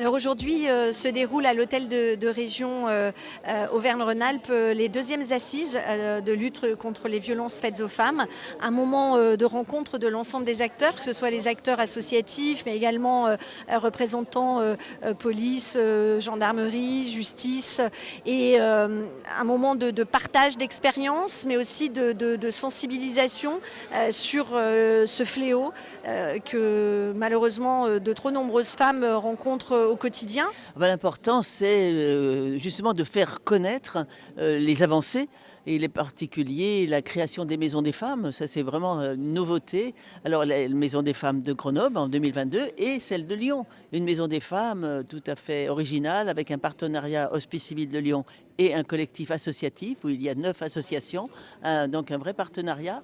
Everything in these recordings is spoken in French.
Alors aujourd'hui se déroule à l'hôtel de région Auvergne-Rhône-Alpes les deuxièmes assises de lutte contre les violences faites aux femmes. Un moment de rencontre de l'ensemble des acteurs, que ce soit les acteurs associatifs, mais également représentants police, gendarmerie, justice, et un moment de partage d'expériences, mais aussi de sensibilisation sur ce fléau que malheureusement de trop nombreuses femmes rencontrent au quotidien. L'important, c'est justement de faire connaître les avancées et les particuliers, la création des maisons des femmes. Ça, c'est vraiment une nouveauté. Alors, la maison des femmes de Grenoble en 2022 et celle de Lyon. Une maison des femmes tout à fait originale avec un partenariat Hospice Civil de Lyon et un collectif associatif où il y a 9 associations. Donc, un vrai partenariat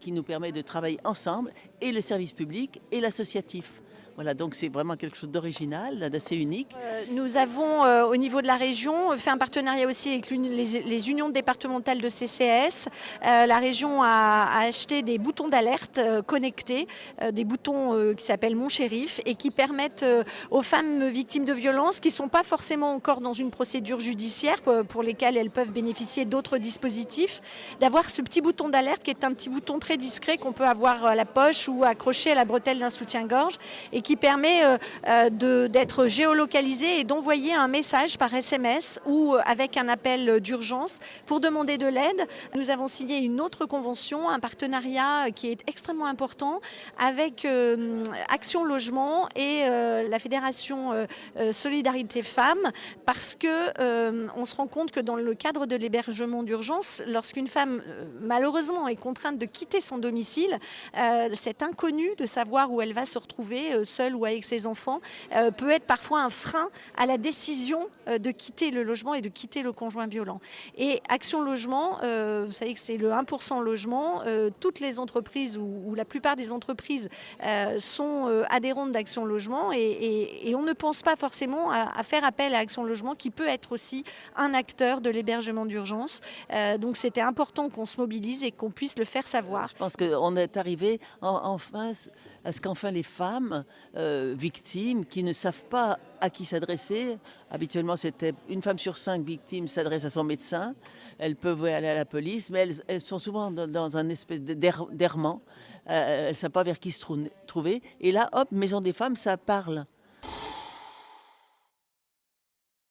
qui nous permet de travailler ensemble, et le service public et l'associatif. Voilà, donc c'est vraiment quelque chose d'original, d'assez unique. Nous avons au niveau de la région fait un partenariat aussi avec les unions départementales de CCAS. La région a acheté des boutons d'alerte connectés, des boutons qui s'appellent Mon Shérif, et qui permettent aux femmes victimes de violences qui ne sont pas forcément encore dans une procédure judiciaire pour lesquelles elles peuvent bénéficier d'autres dispositifs, d'avoir ce petit bouton d'alerte qui est un petit bouton très discret qu'on peut avoir à la poche ou accroché à la bretelle d'un soutien-gorge, et qui permet d'être géolocalisé et d'envoyer un message par SMS ou avec un appel d'urgence pour demander de l'aide. Nous avons signé une autre convention, un partenariat qui est extrêmement important avec Action Logement et la Fédération Solidarité Femmes, parce que on se rend compte que dans le cadre de l'hébergement d'urgence, lorsqu'une femme malheureusement est contrainte de quitter son domicile, cet inconnu de savoir où elle va se retrouver, seule ou avec ses enfants, peut être parfois un frein à la décision de quitter le logement et de quitter le conjoint violent. Et Action Logement, vous savez que c'est le 1% logement, toutes les entreprises ou la plupart des entreprises sont adhérentes d'Action Logement, et on ne pense pas forcément à faire appel à Action Logement, qui peut être aussi un acteur de l'hébergement d'urgence. Donc c'était important qu'on se mobilise et qu'on puisse le faire savoir. Je pense qu'on est arrivé enfin à ce qu'enfin les femmes victimes qui ne savent pas à qui s'adresser, habituellement c'était une femme sur 5 victimes s'adresse à son médecin, elles peuvent aller à la police, mais elles sont souvent dans un espèce d'errement, elles ne savent pas vers qui se trouver, et là hop, Maison des femmes, ça parle.